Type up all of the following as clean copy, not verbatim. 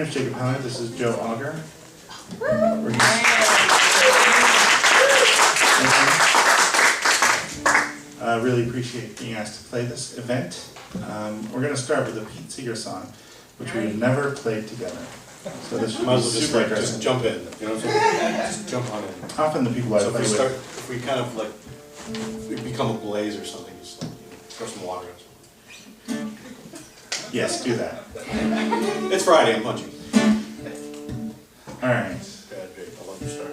name's Jacob Howard. This is Joe Auger. I really appreciate being asked to play this event. We're going to start with a Pete Seeger song, which we've never played together. So this should Might be as well just, super like, interesting. just jump in, you know what I'm saying? Just jump on in. Often the people I So if play we with. start, if we kind of like, we become a blaze or something, just like, throw some water in. Yes, do that. It's Friday, I'm punching. All right. Bad Jake, I'll let you start.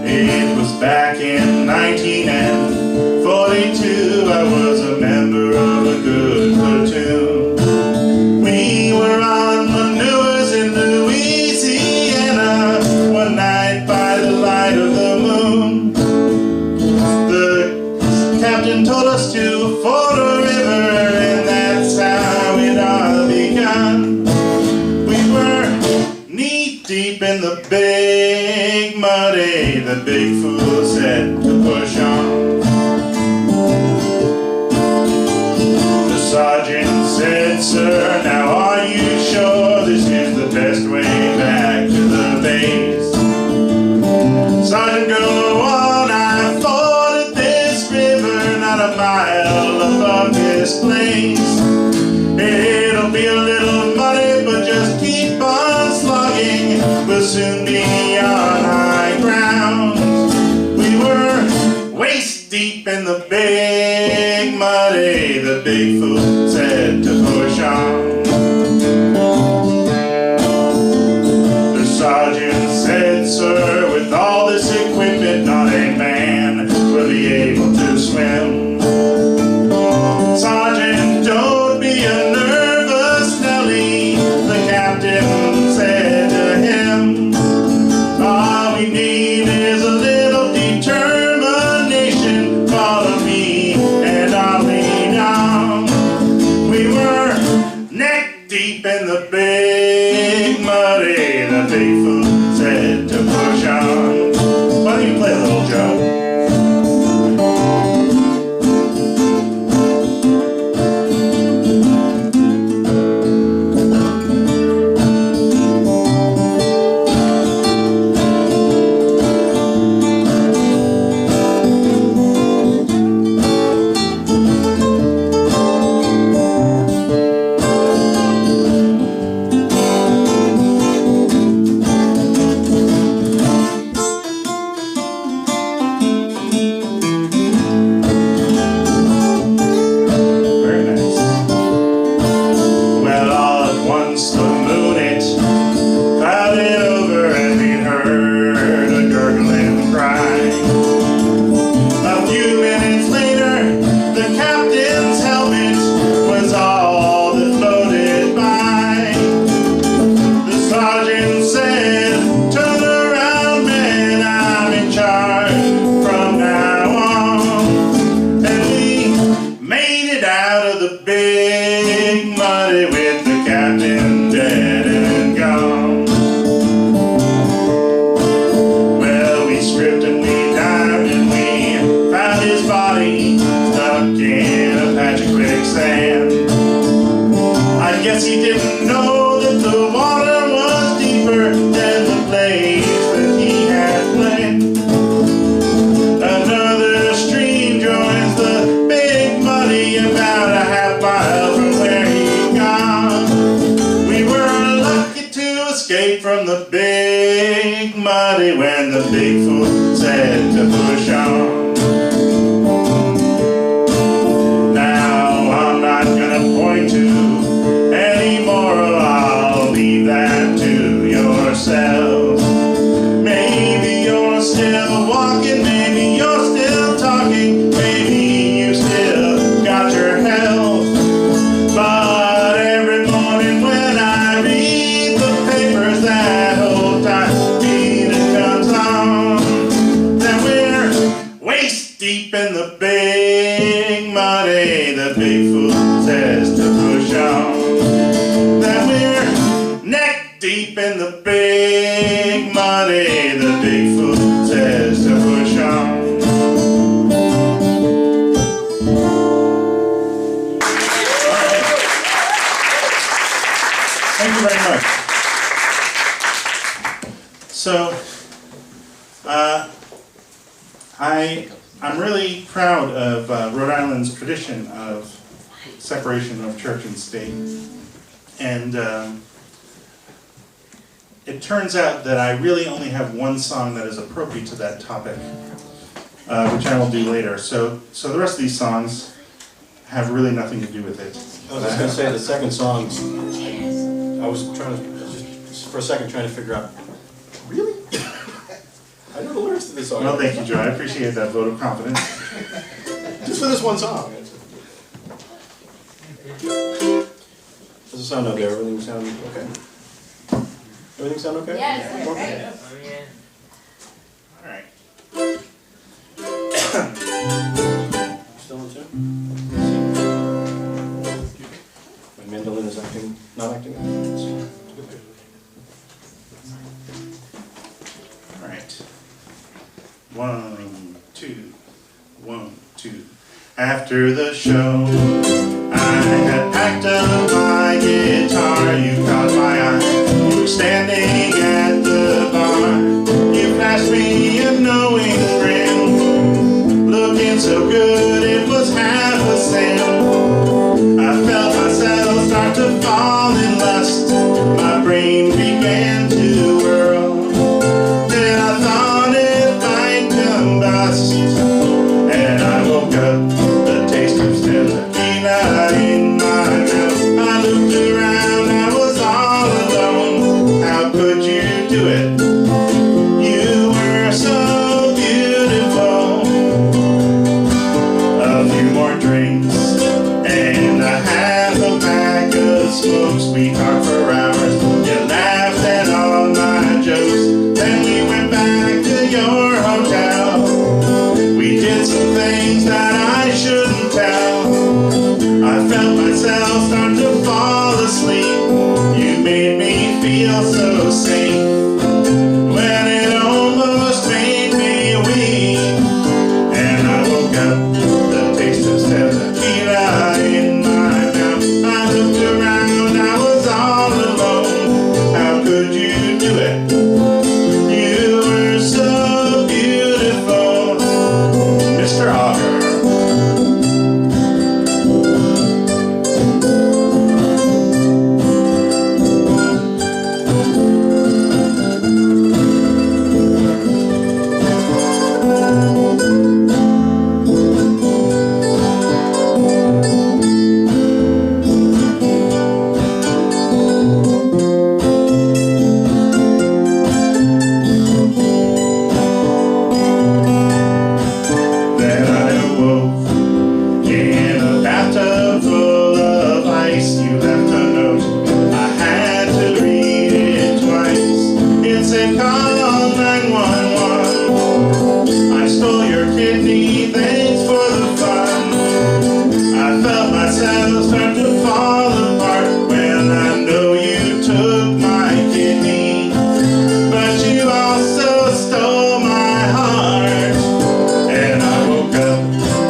It was back in 1942. I was a member of a good platoon. We were on maneuvers in Louisiana one night by the light of the moon. The captain told us to ford a river, and that's how it all begun. We were knee-deep in the big muddy, the big fool said to push on. The sergeant said, "Sir, now are you sure this is the best way back to the base?" Sergeant, go on, I forded this river not a mile above this place. It'll be a little muddy, but just keep on slugging. We'll soon be on high ground. We were waist deep in the big muddy, the big fool said to push on. The sergeant said, "Sir, with all this equipment, not a man will be able to swim." "Sergeant, don't be a nervous Nelly," the captain said to him. "All we need is a little determination. Follow me and I'll lead on." We were neck deep in the big muddy, the big fool said to push on. Why don't you play a little, Joe? Very nice. Well, all at once the moon it clouded over, and we heard a gurgling cry. A few minutes later, the captain's helmet was all that floated by. The sergeant said, "Turn around, man, I'm in charge from now on." And we made it out of the big muddy with the captain dead and gone. Well, we stripped and we dived and we found his body stuck in a patch of quicksand. I guess he didn't know that the water was deeper than the place that he had planned. Another stream joins the big muddy about a half mile from where he'd gone. We were lucky to escape from the big muddy when the big fool said to push on. Now I'm not gonna point to any moral, I'll leave that to yourselves. Maybe you're still walking, maybe you're still talking, maybe you still got your health. But every morning when I read the papers, that old time beating comes on. Then we're waist deep in the big muddy, the big fool says to push on. Then we're neck deep in the big muddy, the big fool says to push on. So, I'm really proud of Rhode Island's tradition of separation of church and state. And it turns out that I really only have one song that is appropriate to that topic, which I will do later. So the rest of these songs have really nothing to do with it. I was just going to say the second song, I was just for a second trying to figure out, really? I know the lyrics to this song. Well, thank you, Joe. I appreciate that vote of confidence. Just for this one song. Does it sound okay? Everything sound okay? Everything sound okay? Yes. Okay. All right. Still in tune? My mandolin is not acting up. All right. 1, 2, 1, 2. After the show, I had packed up my guitar. You caught my eye. You were standing at the bar. You flashed me a knowing grin, looking so good it was half a sin. I felt myself start to fall in lust. My brain began to whirl. Then I thought it might combust, and I woke up. The taste of tequila in my mouth. I looked around, I was all alone. How could you do it? You were so beautiful. A few more drinks and a half a pack of smokes. We talked for hours. You laughed at all my jokes. Then we went back to your hotel. We did some things that I shouldn't tell. I felt myself start to fall asleep. You made me feel so safe when it almost made me weak. And I woke up, the taste of tequila in my mouth. I looked around, I was all alone. How could you do it? You were so beautiful, Mr. Auger. Then I awoke in a bathtub full of ice. You left a note, I had to read it twice. It said call 911. I stole your kidney, thanks for the fun. I felt myself start to fall apart when I know you took my kidney. But you also stole my heart. And I woke up,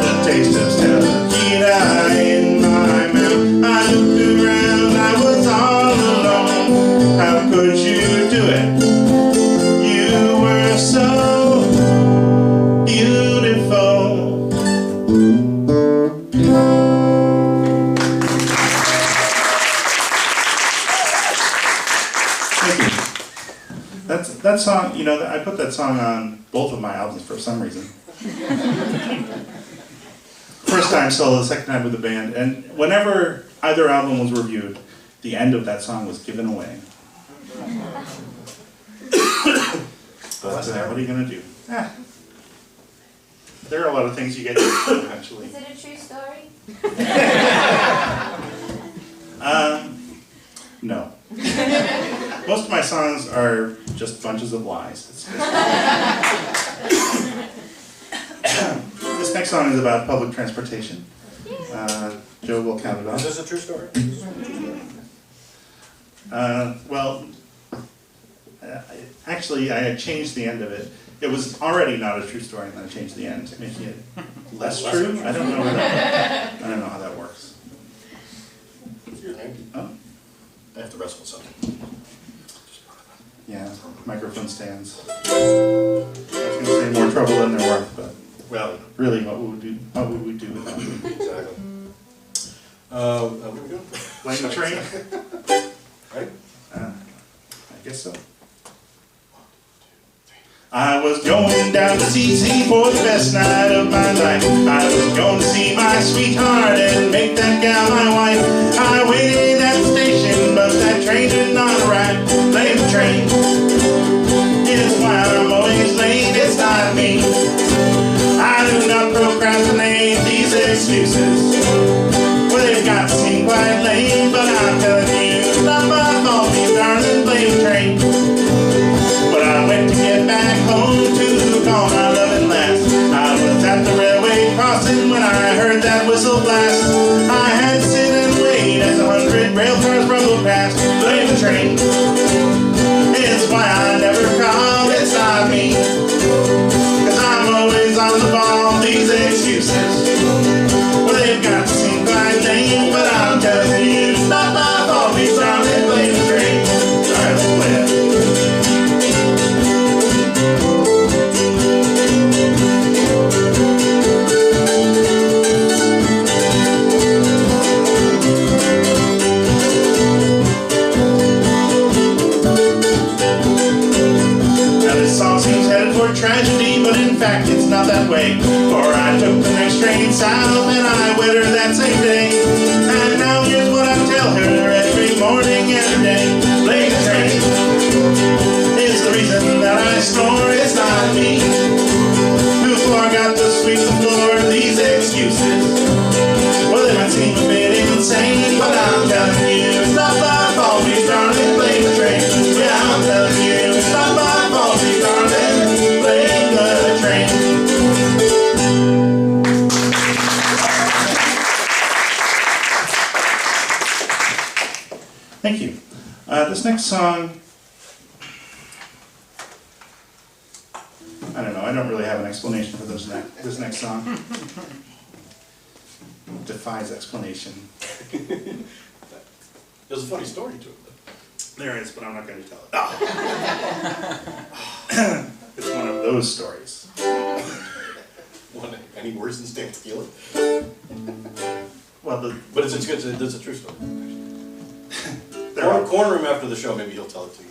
the taste of tequila in my mouth. I looked around, I was all alone. How could you do it? You were so beautiful. Thank you. That song, you know, I put that song on both of my albums for some reason. First time solo, the second time with the band, and whenever either album was reviewed, the end of that song was given away. But what are you gonna do? There are a lot of things you get used to eventually. Is it a true story? No. Most of my songs are just bunches of lies. This next song is about public transportation. Joe will count it off. Is this a true story? Well, actually, I had changed the end of it. It was already not a true story, and then I changed the end, making it less true. I don't know how that works. What's your name? Oh. I have to wrestle with something. Yeah, microphone stands. I was going to say more trouble than they're worth, but well, really, what would we do without them? Exactly. What are we doing? Blame the train? Right? I guess so. I was going down to CC for the best night of my life. I was going to see my sweetheart and make that gal my wife. I waited at the station, but that train did not arrive. Blame the train. It's why I'm always late. It's not me. I do not procrastinate these excuses. Well, they've got to seem quite lame, but I'm telling you, stop my fault, me darling, blame the train. But I went to get back home to call my loving last. I was at the railway crossing when I heard that whistle blast. I had to sit and wait as 100 rail cars rumbled past. Blame the train. It's why I never call, it's not me. 'Cause I'm always on the ball, these excuses. Well, they've got to seem quite lame, but I'm telling you, it's not my fault, we started blame the train. Alright, let's play it. Tragedy, but in fact it's not that way. For I took the next train south and I wed her that same day. And now here's what I tell her every morning, every day. Blame the train. It's the reason that I snore, it's not me. Who forgot to sweep the floor, these excuses. Well, they might seem a bit insane, but I'm telling you, it's not my fault, we started, blame the train. Yeah, I'm telling you, it's not my fault, we started. Thank you. This next song, I don't know, I don't really have an explanation for this next song. It defies explanation. There's a funny story to it. There is, but I'm not going to tell it. It's one of those stories. Any worse than Stan Stealing? Well, but it's a true story. Corner him after the show, maybe he'll tell it to you.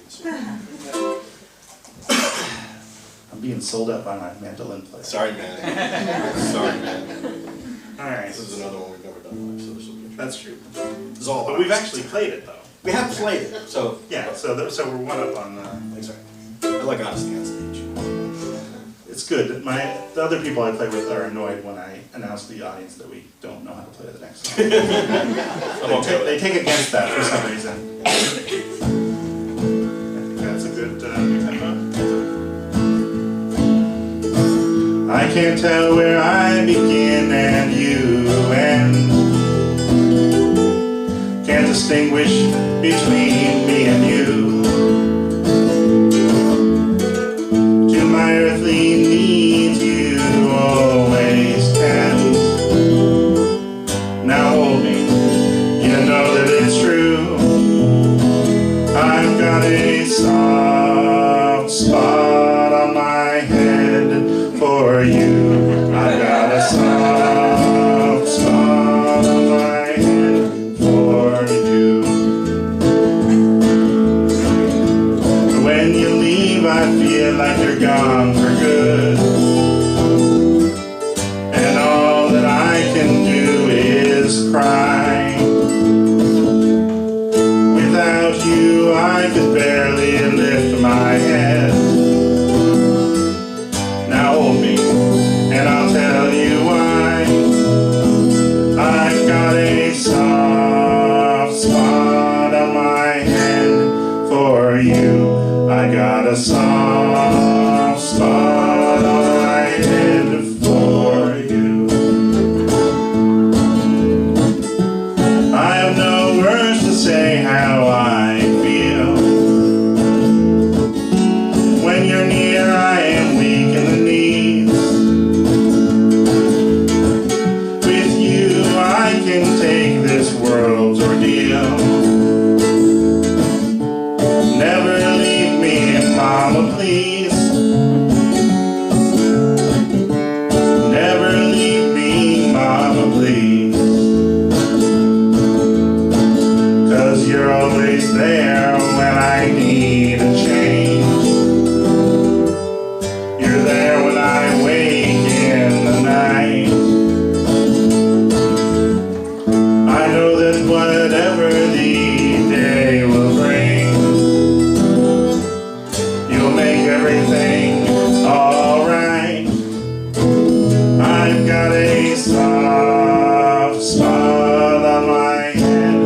I'm being sold up by my mandolin player. Sorry, man. Sorry, man. All right. This is another one we've never done live, so this will be. That's true. This is all. But we've actually played it though. We have played it, so yeah. So we're one up on. That's right. I like honesty on stage. It's good. The other people I play with are annoyed when I announce to the audience that we don't know how to play the next song. They take against that for some reason. I think that's a good tempo. I can't tell where I begin and you end. Can't distinguish between me and you. To my earthly needs you always tend. Now hold me, you know that it's true. I've got a soft spot on my head for you. I've got a soft spot on my head for you. When you leave, I feel like you're gone for good. And all that I can do is cry. Without you, I could barely lift my head. Now hold me, and I'll tell you why. I've got a soft spot on my head for you. I got a soft spot on my head for you. I have no words to say how I feel. When you're near, I am weak in the knees. With you, I can take this world's ordeal. Never leave me please. Never leave me, mama, please. 'Cause you're always there when I need a change. You're there when I wake in the night. I know that whatever the day will bring, you'll make everything alright. I've got a soft spot on my head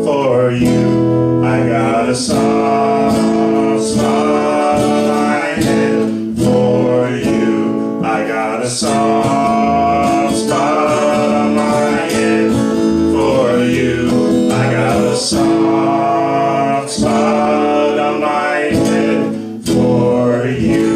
for you. I got a soft spot on my head for you. I got a soft spot on my head for you. I got a soft spot on my head for you.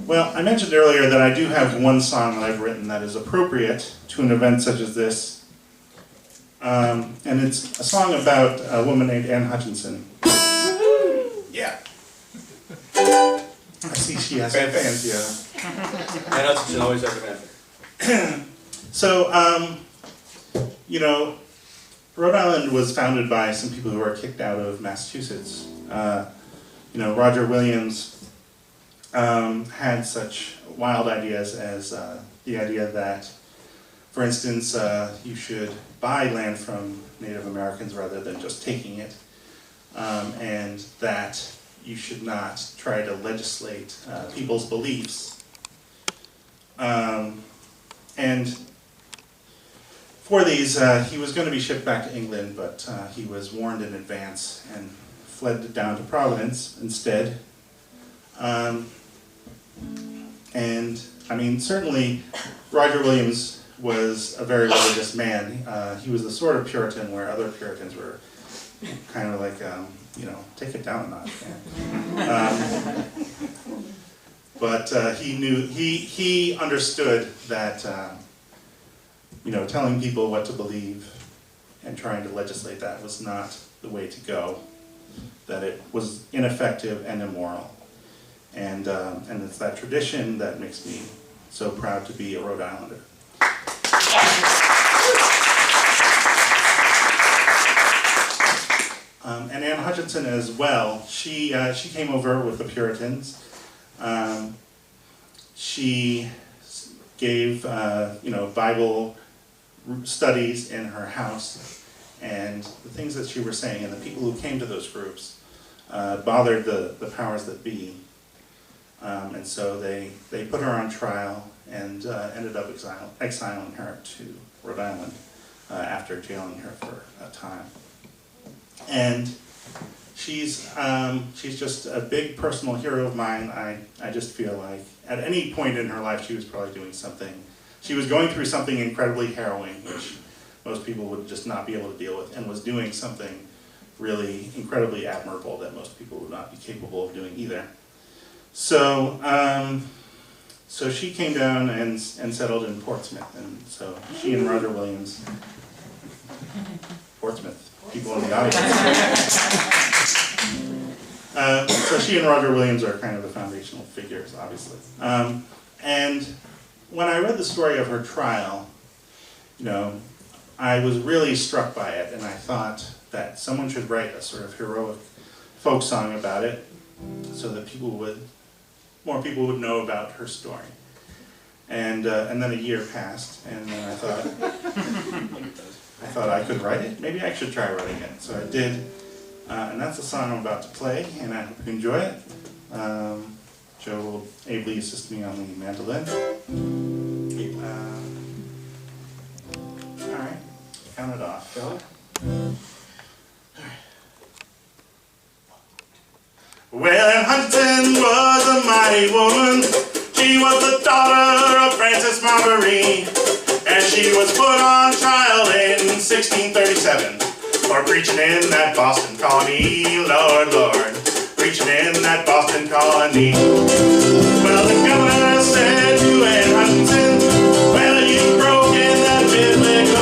Well, I mentioned earlier that I do have one song that I've written that is appropriate to an event such as this. And it's a song about a woman named Anne Hutchinson. Yeah. I see she has some fans, yeah. Anne Hutchinson always has a fan. So, you know, Rhode Island was founded by some people who were kicked out of Massachusetts. You know, Roger Williams had such wild ideas as the idea that, for instance, you should buy land from Native Americans rather than just taking it, and that you should not try to legislate people's beliefs. And for these, he was going to be shipped back to England, but he was warned in advance and fled down to Providence instead. And I mean, certainly Roger Williams was a very religious man. He was the sort of Puritan where other Puritans were kind of like, you know, take it down a notch, man. But he understood that, you know, telling people what to believe and trying to legislate that was not the way to go, that it was ineffective and immoral. And it's that tradition that makes me so proud to be a Rhode Islander. And Anne Hutchinson as well, she came over with the Puritans. She gave you know, Bible studies in her house, and the things that she was saying and the people who came to those groups bothered the powers that be. And so they put her on trial and ended up exiling her to Rhode Island after jailing her for a time. And she's just a big personal hero of mine. I just feel like at any point in her life she was probably doing something. She was going through something incredibly harrowing, which most people would just not be able to deal with, and was doing something really incredibly admirable that most people would not be capable of doing either. So, so she came down and settled in Portsmouth, and so she and Roger Williams, Portsmouth, people in the audience. So she and Roger Williams are kind of the foundational figures, obviously. And when I read the story of her trial, you know, I was really struck by it, and I thought that someone should write a sort of heroic folk song about it, so that more people would know about her story. And then a year passed, and then I thought I could write it. Maybe I should try writing it. So I did, and that's the song I'm about to play, and I hope you enjoy it. Joe will ably assist me on the mandolin. All right, count it off. Well, Anne Hutchinson was a mighty woman. She was the daughter of Francis Marbury, and she was put on trial in 1637 for preaching in that Boston colony. Lord, Lord, preaching in that Boston colony. Well, the governor said to Anne Hutchinson, well, you've broken that biblical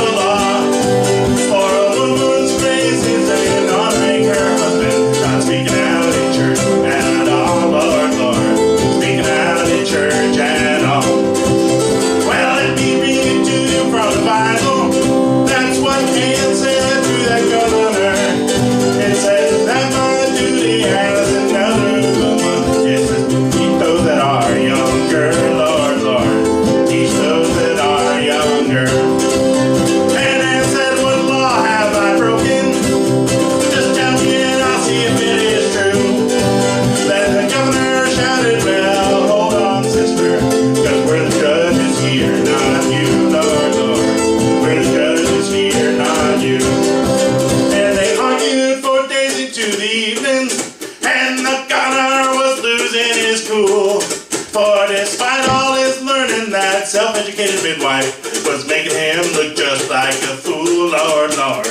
was making him look just like a fool, Lord, Lord,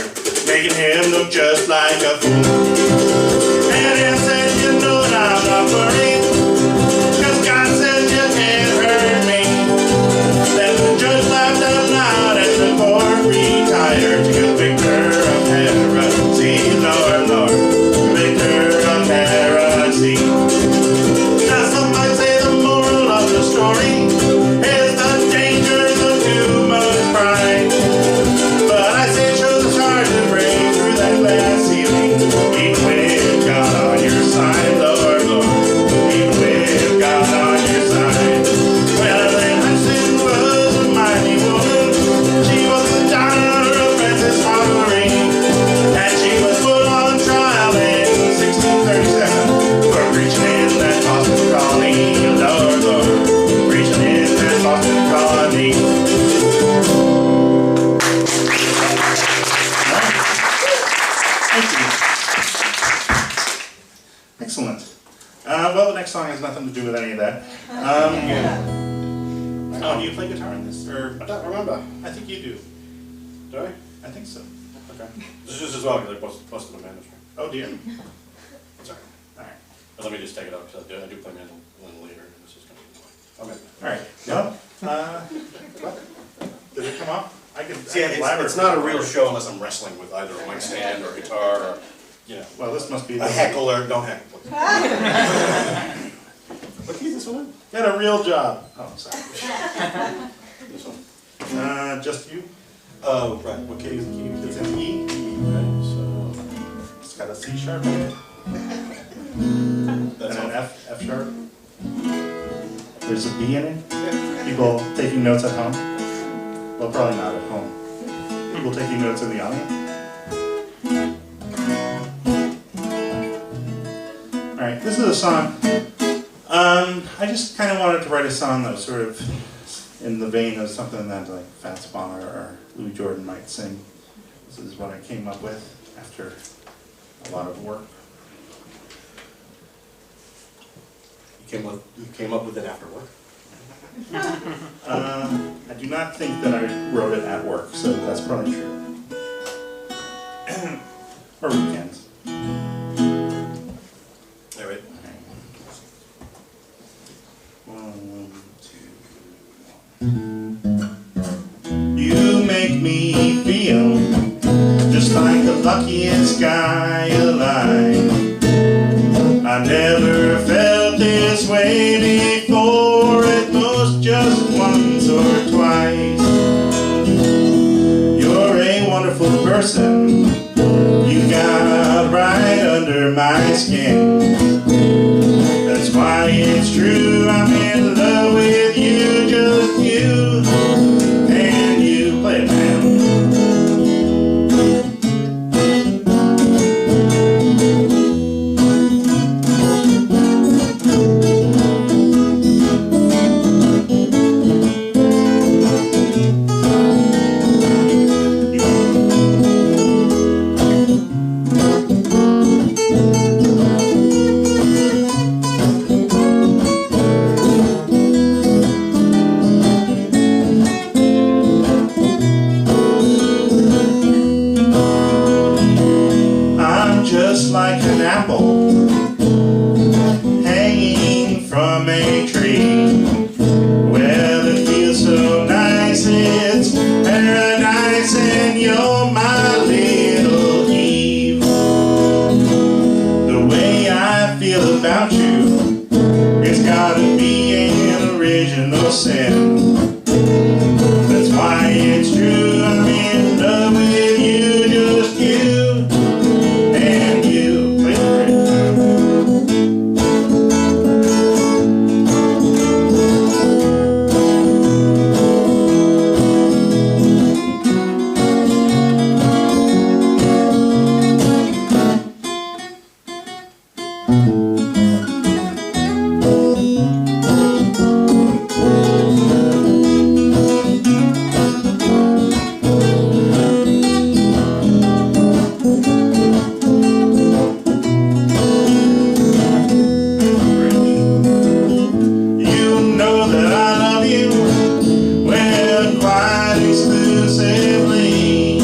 making him look just like a fool. And he said, you know that I'm not worried, 'cause God says you can't hurt me. Then the judge laughed out loud and the court retired to convict her of heresy, Lord, Lord, convict her of heresy. Now some might say the moral of the story is the dangers of too much pride. But I say it shows it's hard to break through that glass ceiling, even with God on your side, Lord, Lord, even with God on your side. Well, Anne Hutchinson was a mighty woman. She was the daughter of Francis Auger, and she was put on trial in 1637 for preaching in that Boston colony, Lord, Lord, preaching in that Boston colony. Thank you. Excellent. Well, the next song has nothing to do with any of that. Oh, do you play guitar in this? Or I don't remember. I think you do. Do I? I think so. Okay. This is just as well because I busted the management. Oh dear. Sorry. All right. But let me just take it out because I do play mandolin later. And this is going to be okay. All right. Well, did it come up? I can. See, it's not a real show unless I'm wrestling with either a mic stand or guitar or, you know, Well, this must be a heckler. Don't heckle, please. What key is this one in? Got a real job. Oh, sorry. This one. Just you. Oh, right. What key is the key? It's an E. Right, so It's got a C sharp in it. that's And an all. F sharp. There's a B in it. People taking notes at home. Well, probably not at home. People taking notes in the audience. All right, this is a song. I just kind of wanted to write a song that was sort of in the vein of something that like Fats Bonner or Lou Jordan might sing. This is what I came up with after a lot of work. You came up with it after work? I do not think that I wrote it at work, so that's probably true. Or weekends. All right. One, two, one. You make me feel just like the luckiest guy alive. I never felt this way before, at most just once or twice. You're a wonderful person, you got right under my skin. That's why it's true, I'm in love with you, just you, and you. Play it, man. Just like an apple hanging from a tree. Well, it feels so nice, it's paradise, and you're my little Eve. The way I feel about you, it's gotta be an original sin. That's why it's true, I'm in love with you, just you. impulsively.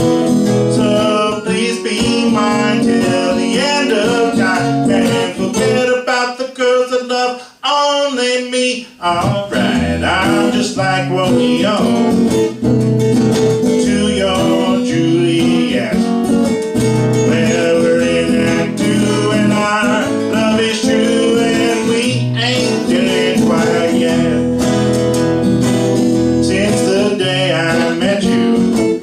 So please be mine till the end of time, and forget about the girls that love only me. Alright, I'm just like Romeo to your Juliet. Well, we're in Act 2 and our love is true, and we ain't did it quite yet. Since the day I met you,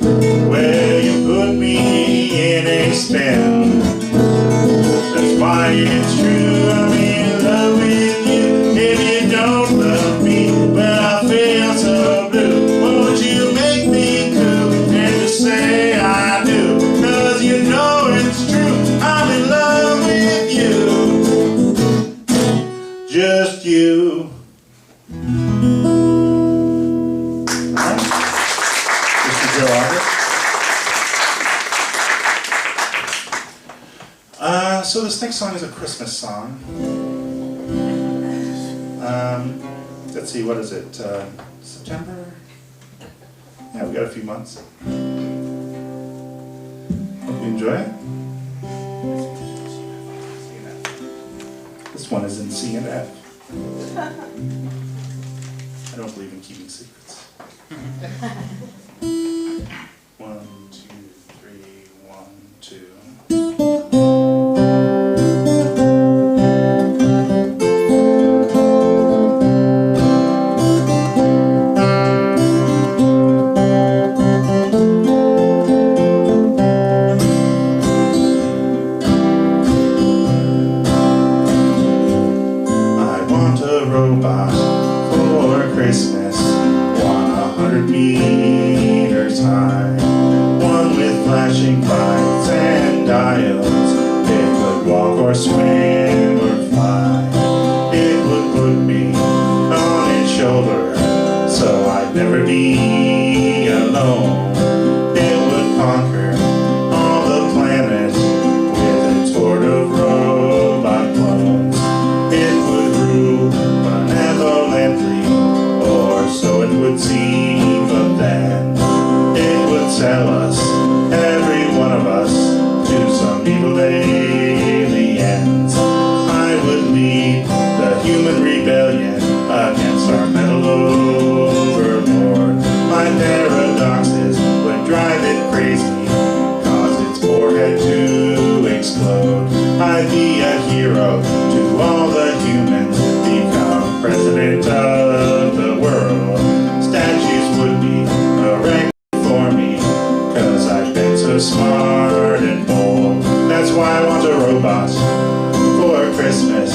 well, you put me in a spin. That's why it's true, I'm in love with you. If you don't love me, well, I feel so blue. Won't you make me cool and just say I do? 'Cause you know it's true, I'm in love with you. Just you. Alright. This is Joe Auger. So this next song is a Christmas song. Let's see, what is it? September? Yeah, we got a few months. Hope you enjoy it. This one is in C and F. I don't believe in keeping secrets. 1, 2, 3, 1, 2. Robot for Christmas, 100 meters high, one with flashing lights and dials. It could walk or swim or fly. It would put me on its shoulder, so I'd never be alone. It would conquer all the planets with its horde of robot clones. It would rule benevolently, or so it would seem, but then it would sell us, every one of us, to some evil aliens. I would lead the human rebellion against our metal overlord. My paradoxes would drive it crazy, cause its forehead to explode. I'd be a hero to all the humans, become president of the world. Statues would be erected for me, cause I've been so smart and bold. That's why I want a robot for Christmas,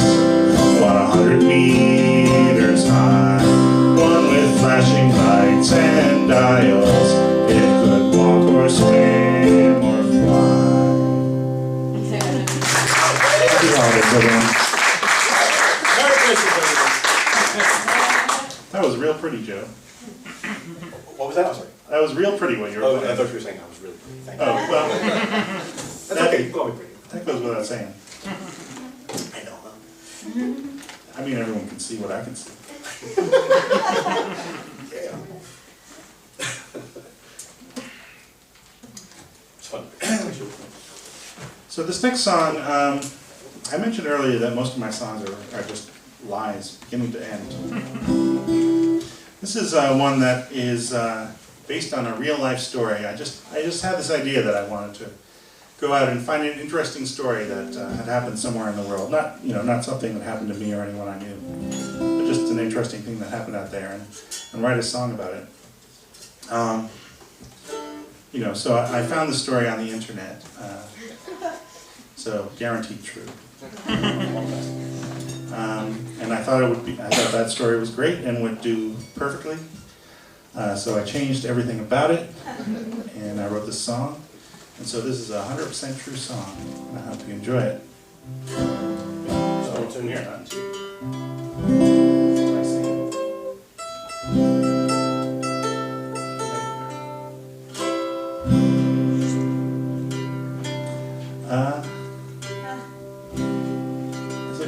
100 meters high, one with flashing lights and dials. It could walk or swim or fly. Happy holidays, everyone. Merry Christmas, everybody. That was real pretty, Joe. What was that? I'm sorry. That was real pretty what you were Oh, playing. I thought you were saying I was really pretty. Thank you. Oh, well, That's okay, you call me pretty. that goes without saying. I know, huh? I mean, everyone can see what I can see. Yeah. It's fun. So this next song, I mentioned earlier that most of my songs are just lies, beginning to end. This is one that is based on a real life story. I just had this idea that I wanted to go out and find an interesting story that had happened somewhere in the world. Not something that happened to me or anyone I knew, but just an interesting thing that happened out there, and write a song about it. So I found the story on the internet. So guaranteed true. And I thought that story was great and would do perfectly. So I changed everything about it, and I wrote this song. And so this is a 100% true song, and I hope you enjoy it. So it's in here, not too.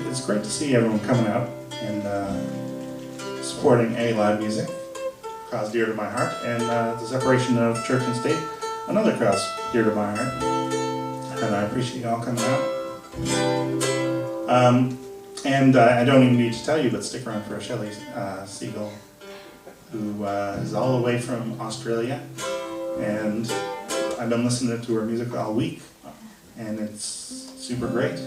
It's great to see everyone coming out and supporting live music. cause dear to my heart, and the separation of church and state, another cause dear to my heart. And I appreciate you all coming out. And I don't even need to tell you, but stick around for Shelley Segal, who is all the way from Australia. And I've been listening to her music all week, and it's super great.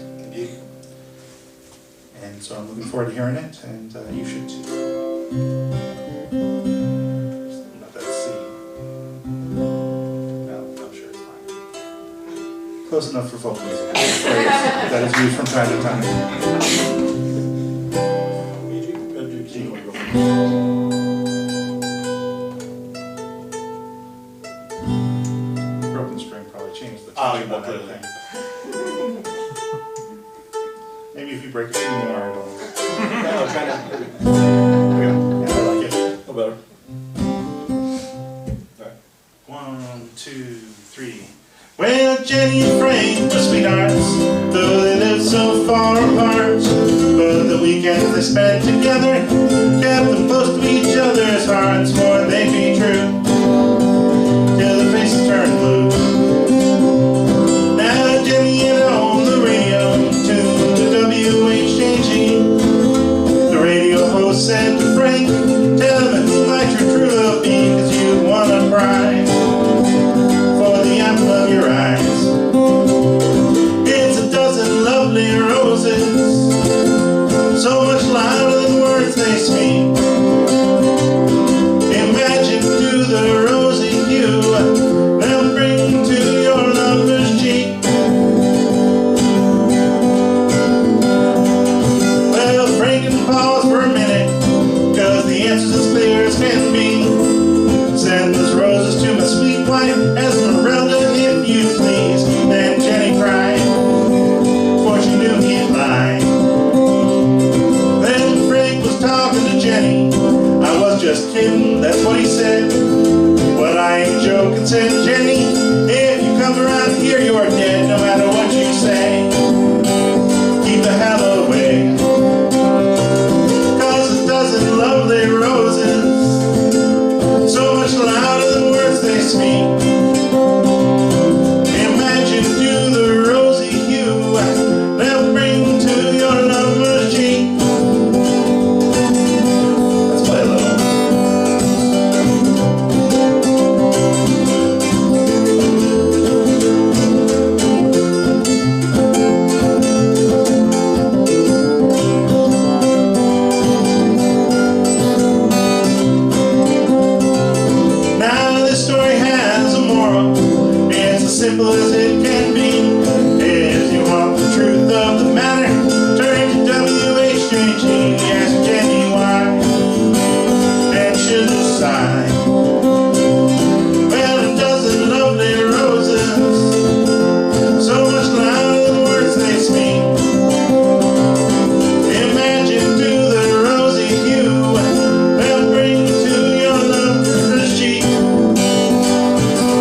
And so I'm looking forward to hearing it, and you should too. Let that see. No, I'm sure it's fine. Close enough for folk music. That is used from time to time. Broken string probably changed the tune on that thing. Maybe if you break a few more, it'll... No, try not. Yeah, I like it. No better. One, two, three. Well, Jenny and Frank were sweethearts, though they lived so far apart. But the weekends they spent together kept them close to each other's hearts, for they'd be true till their faces turned blue. Now Jenny and on the radio, tuned to WHJG. The radio host said to Frank, "Tell me who might your true love be, 'cause you won a prize for the apple of your eyes. It's a dozen lovely roses, so much louder than words they speak. Imagine to the rosy hue they'll bring to your lover's cheek." Well, Frank can pause for a minute, 'cause the answer's as clear as can be. "Send those roses to my sweet wife, Esmeralda, if you please." Then Jenny cried, for she knew he'd lie. Then Frank was talking to Jenny. "I was just kidding," that's what he said. "But I ain't joking," said Jenny. "If you come around here, you're dead, no matter what you say. Keep the hell away, 'cause a dozen lovely roses, so much louder than words they speak. Imagine to the rosy hue they'll bring to your lover's cheek." Let's play a little. Now this story has a moral. It's as simple as it can be. If you want the truth of the matter, turn to WHJG. Ask Jenny why, and she'll just sigh. Well, a dozen lovely roses, so much louder than words they speak. Imagine to the rosy hue they'll bring to your lover's cheek.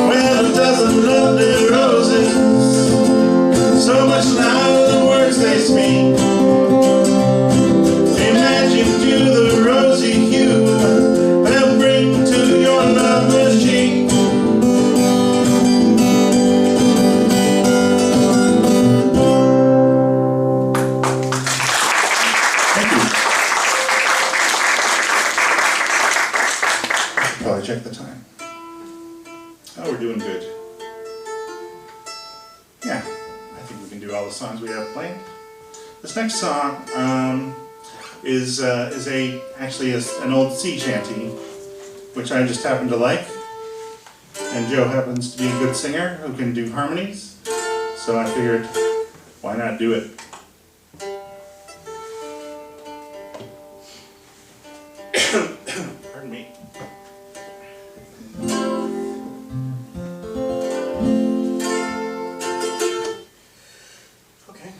Well, a dozen lovely roses, so much louder than words they speak. Imagine to the rosy hue they'll bring to your lover's cheek. Thank you. Probably check the time. Oh, we're doing good. Yeah, I think we can do all the songs we have playing. This next song is actually an old sea shanty, which I just happen to like, and Joe happens to be a good singer who can do harmonies, so I figured, why not do it? Pardon me. Okay.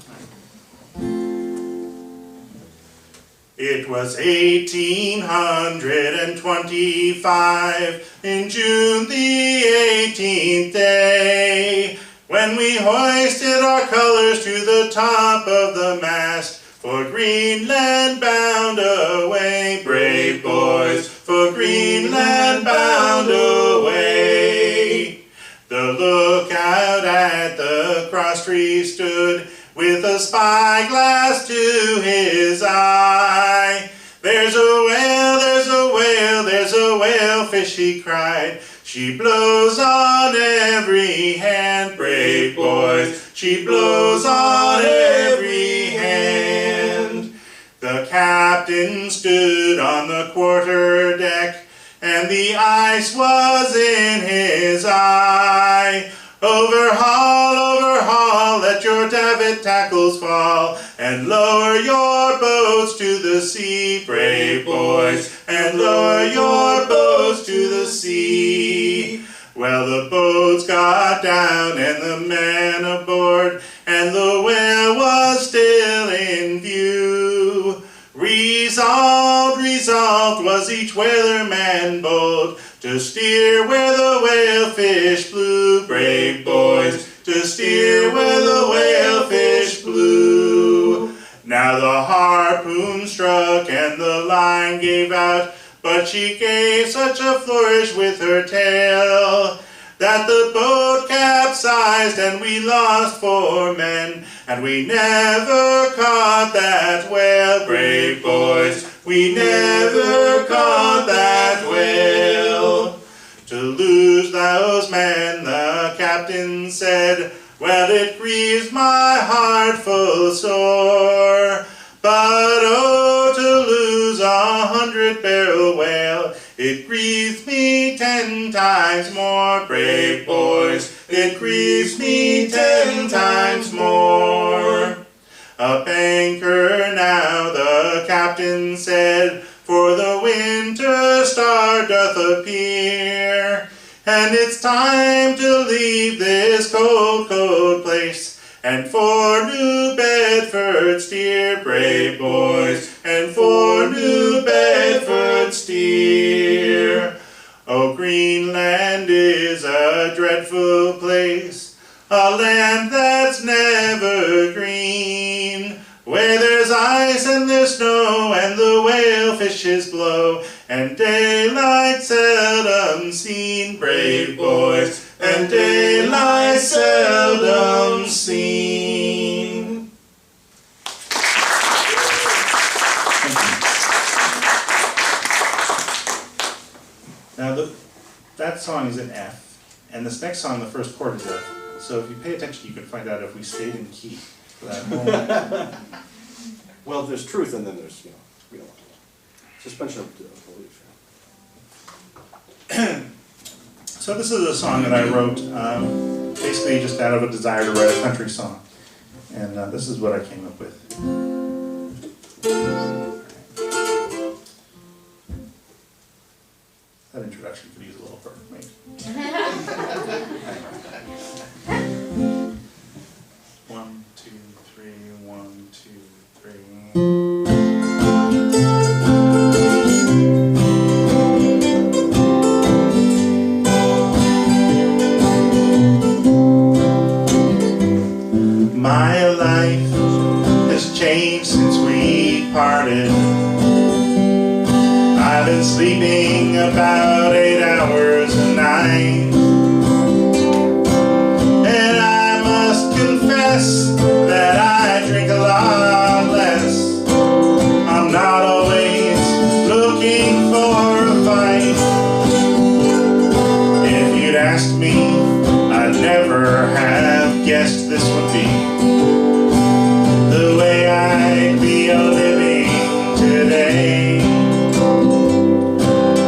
It was 1825, in June the 18th day, when we hoisted our colors to the top of the mast, for Greenland bound away. Brave boys, for Greenland bound away. The lookout at the cross tree stood with a spyglass to his eye. There's a whale, there's a whale, there's a whalefish, he cried. She blows on every hand, brave boys. She blows on every hand. The captain stood on the quarter deck, and the ice was in his eye. Overhaul, let your davit tackles fall, and lower your boats to the sea, brave boys, and lower your boats to the sea. Well, the boats got down and the men aboard, and the whale was still in view. Resolved was each whaler man bold, to steer where the whalefish blew, brave boys, to steer where the whalefish blew. Now the harpoon struck and the line gave out, but she gave such a flourish with her tail that the boat capsized and we lost 4 men, and we never caught that whale, brave boys, we never caught that whale. To lose those men, the captain said, well, it grieves my heart full sore. But oh, to lose 100-barrel whale, it grieves me 10 times more, brave boys, it grieves me 10 times more. Up anchor now, the captain said, for the winter star doth appear, and it's time to leave this cold, cold place, and for New Bedford steer, brave boys, and for New Bedford steer. Oh, Greenland is a dreadful place, a land that's never green, where there's ice and there's snow and the whalefishes blow, and daylight seldom seen, brave boys, and daylight seldom seen. Now that song is in F, and this next song, the first chord is F. So if you pay attention, you can find out if we stayed in key for that moment. Well, there's truth, and then there's, we don't want suspension of belief. So this is a song that I wrote basically just out of a desire to write a country song. And this is what I came up with. That introduction could use a little burn, maybe. 1, 2, 3, 1, 2, 3. My life has changed since we parted. I've been sleeping about 8 hours a night, and I must confess that I drink a lot less. I'm not always looking for a fight. If you'd asked me, I'd never have guessed this would be the way I'd be living today.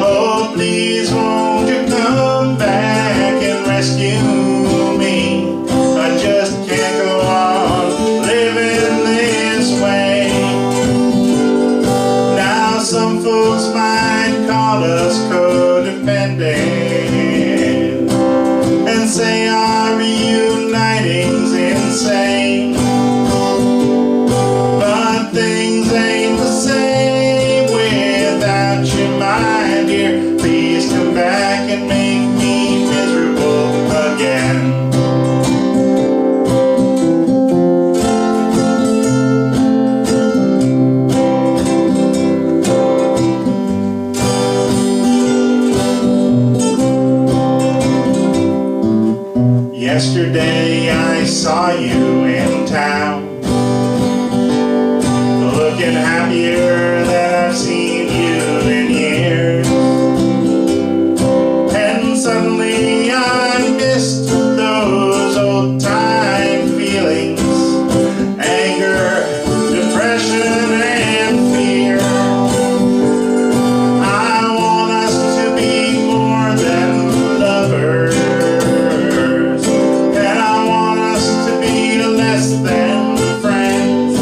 Oh, please won't you come back and rescue me? I just can't go on living this way. Now some folks might call us codependent and say our reuniting's insane. But things ain't the same without you, my dear. Please come back and make me miserable again. Yesterday I saw you in town, looking happier than I've seen you in years. And suddenly I missed those old time feelings, anger, depression, and fear. I want us to be more than lovers, and I want us to be less than friends.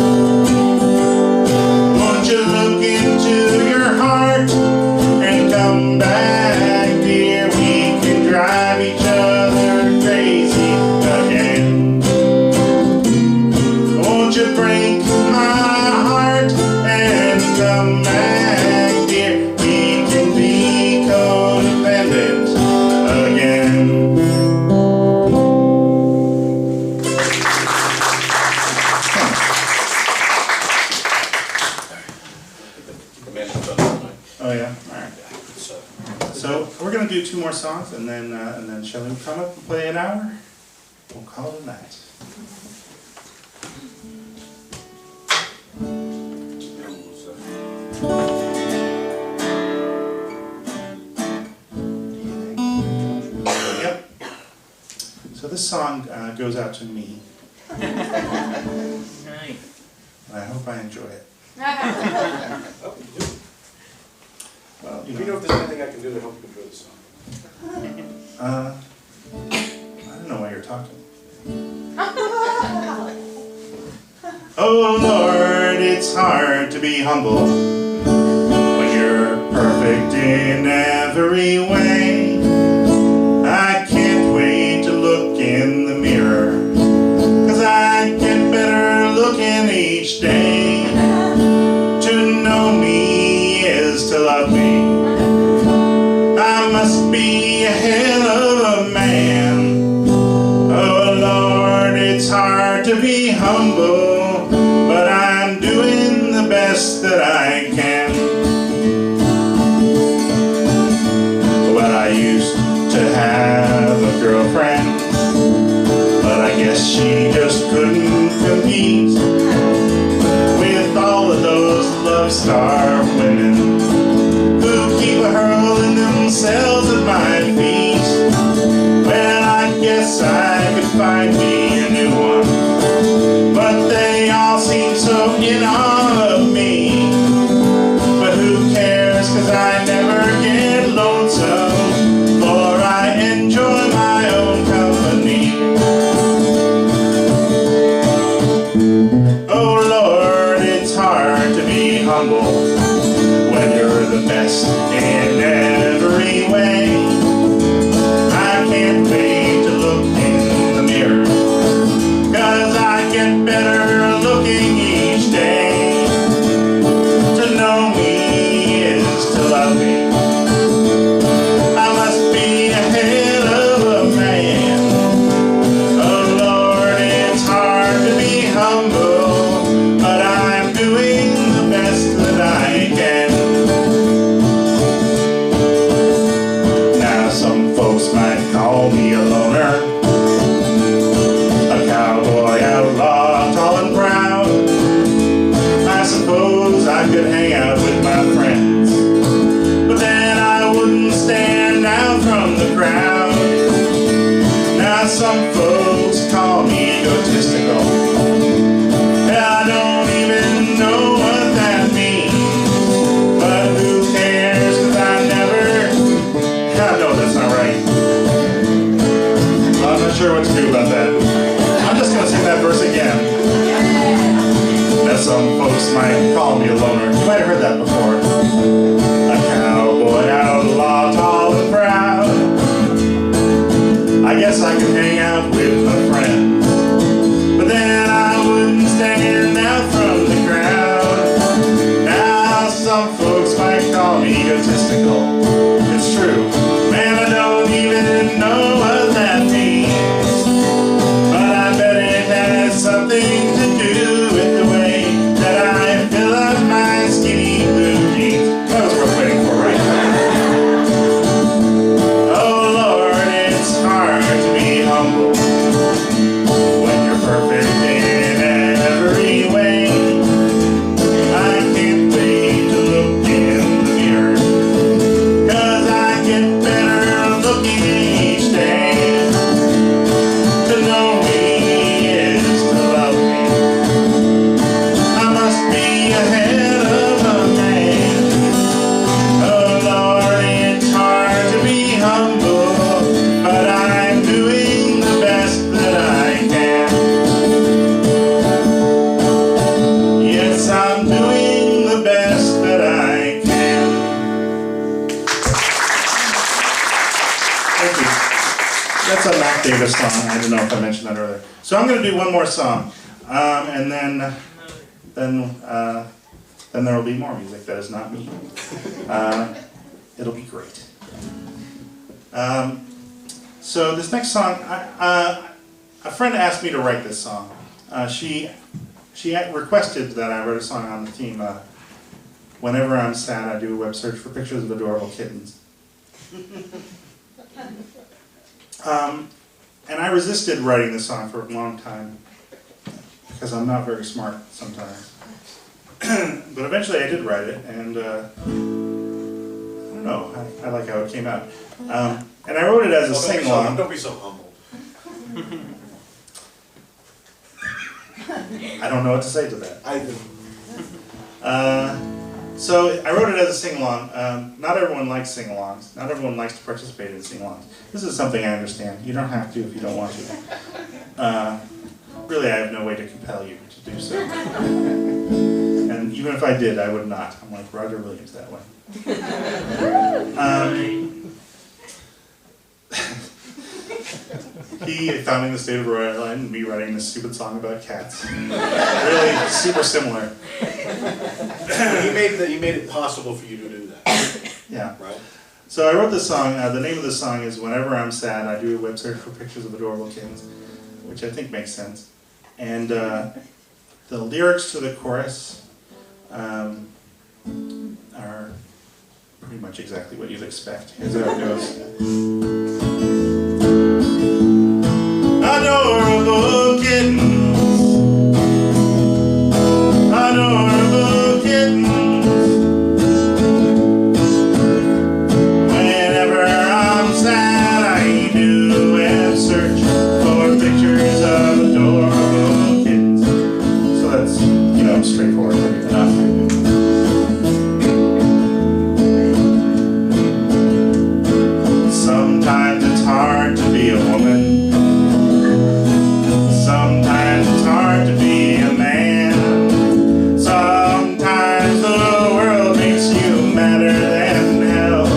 Won't you look into your heart and come back, dear? We can drive each other crazy again. Won't you break my heart and come back, dear? We can be codependent again. Oh yeah, all right. So we're gonna do 2 more songs, and then Shelley will come up and play an hour. We'll call it a night. Yep. So this song goes out to me, Nice. and I hope I enjoy it. Well, Do you know if there's anything I can do to help you enjoy the song? I don't know why you're talking. Oh Lord, it's hard to be humble when you're perfect in every way. I can't wait to look in the mirror, 'cause I get better looking each day. To know me is to love me. I must be a hell of a man. Oh Lord, it's hard to be humble, but I'm doing the best that I can. Well, I used to have a girlfriend, but I guess she just couldn't compete with all of those love-starved women who keep hurling themselves at my feet. Well, I guess I could find me a new one, but they all seem so in awe of me. But who cares, 'cause I never get lonesome, for I enjoy my own company. Oh Lord, it's hard to be humble when you're the best in every way. I can't wait to look in the mirror, 'cause I get better looking each day. To know me is to love me. I must be a hell of a man. Oh Lord, it's hard to be humble, but I'm doing the best that I can. Now some folks might call me a loner, a cowboy outlaw, tall and proud. I suppose I could hang out with my friends, but then I wouldn't stand out from the crowd. Now some folks call me egotistical. I don't even know what that means, but who cares, 'cause I never... God, no, that's not right. I'm not sure what to do about that. I'm just gonna sing that verse again. Now some folks might call me a loner. You might have heard that before. A cowboy outlaw, tall and proud. I guess I could hang out with my friends, but then I wouldn't stand out from the crowd. Now some folks might call me egotistical. It's true, man, I don't even know what that means, but I bet it has something to do with the way that I fill up my skinny blue jeans. That was worth waiting for, right? Oh Lord, it's hard to be humble perfect in every way. I can't wait to look in the mirror, 'cause I get better looking each day. To know me is to love me. I must be ahead of a man. Oh Lord, it's hard to be humble, but I'm doing the best that I can. Yes, I'm doing the best that I can. Thank you. That's a Mac Davis song. I don't know if I mentioned that earlier. So I'm going to do one more song, and then there will be more music that is not me. It'll be great. So this next song, a friend asked me to write this song. She requested that I wrote a song on the theme, whenever I'm sad, I do a web search for pictures of adorable kittens. And I resisted writing this song for a long time, because I'm not very smart sometimes. But eventually I did write it, and I don't know, I like how it came out. And I wrote it as a sing-along. Don't be so humble. I don't know what to say to that. I do. So I wrote it as a sing-along. Not everyone likes sing-alongs. Not everyone likes to participate in sing-alongs. This is something I understand. You don't have to if you don't want to. Really, I have no way to compel you to do so. And even if I did, I would not. I'm like Roger Williams that way. He founding the state of Rhode Island, and me writing this stupid song about cats. Really super similar. He made it possible for you to do that. Yeah. Right? So I wrote this song. The name of the song is Whenever I'm Sad, I Do a Web Search for Pictures of Adorable Kittens, which I think makes sense. And the lyrics to the chorus are pretty much exactly what you'd expect. Here's how it goes. Adorable kittens, adorable kittens. Whenever I'm sad, I do a web search for pictures of adorable kittens. So that's, straightforward enough. Sometimes it's hard to be a woman. Sometimes it's hard to be a man. Sometimes the world makes you madder than hell.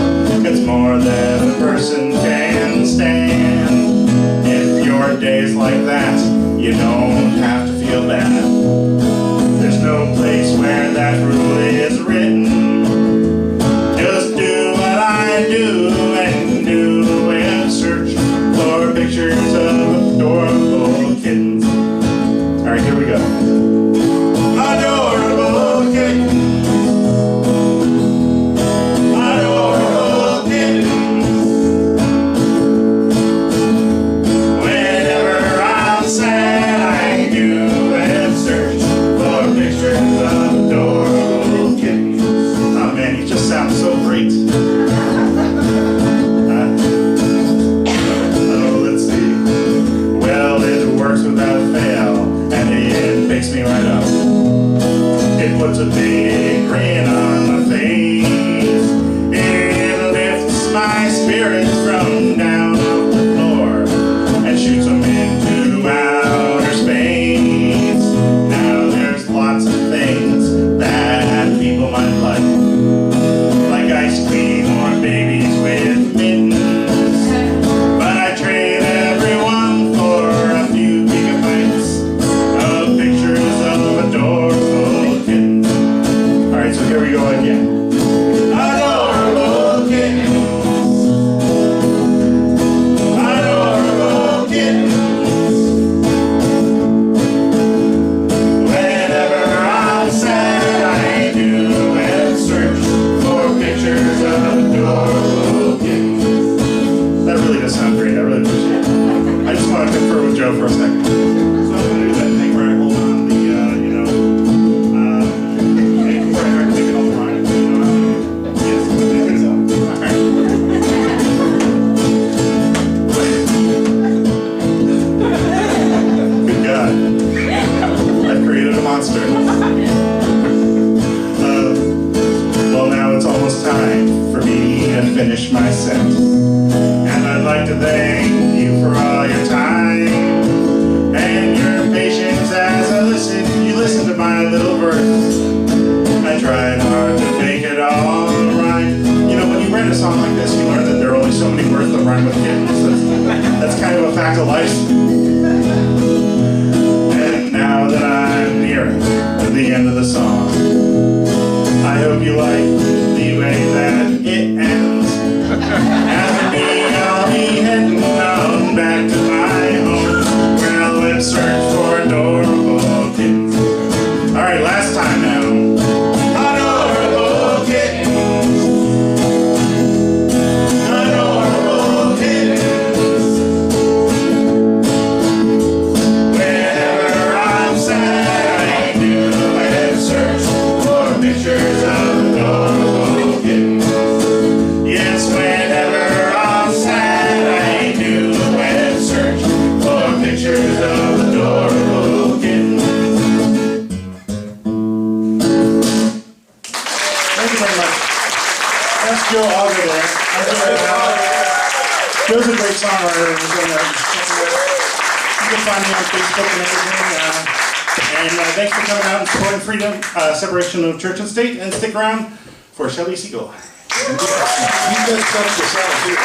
It's more than a person can stand. If your day's like that, you don't have to feel bad. There's no place where that rule is written. Just do what I do and do a web search for pictures of adorable kittens. Alright, here we go. Adorable kittens. Adorable kittens. Whenever I'm sad, I do a web search for pictures of adorable kittens. Oh man, you just sound so great. Let's see. Well, it works without fail, and it picks me right up. It puts a big grin on my face. It lifts my spirits from down off the floor and shoots them into outer space. Now there's lots of things that people might like ice cream or babies with mittens. But I trade everyone for a few gigabytes of pictures of adorable kittens. Alright, so here we go again. Adorable kittens. Adorable kittens. Whenever I'm sad, I do a web search for pictures of adorable kittens. That really does sound great. I really appreciate it. I just want to confer with Joe for a second. So I'm going to do that. back to life. And now that I'm nearing the end of the song, I hope you like the way that it ends. As for me, I'll be heading on back to my home, where I'll live search for adorable kittens. Alright, last time now. Adorable kittens. Adorable kittens. Whenever I'm sad, I do a search for pictures of adorable kittens. Yes, whenever I'm sad, I do a web search for pictures of adorable kittens. Thank you very much. That's Joe Auger there. Joe's a great songwriter. You can find me on Facebook and everything. And thanks for coming out and supporting freedom, separation of church and state. And stick around for Shelley Segal. You guys got yourself too.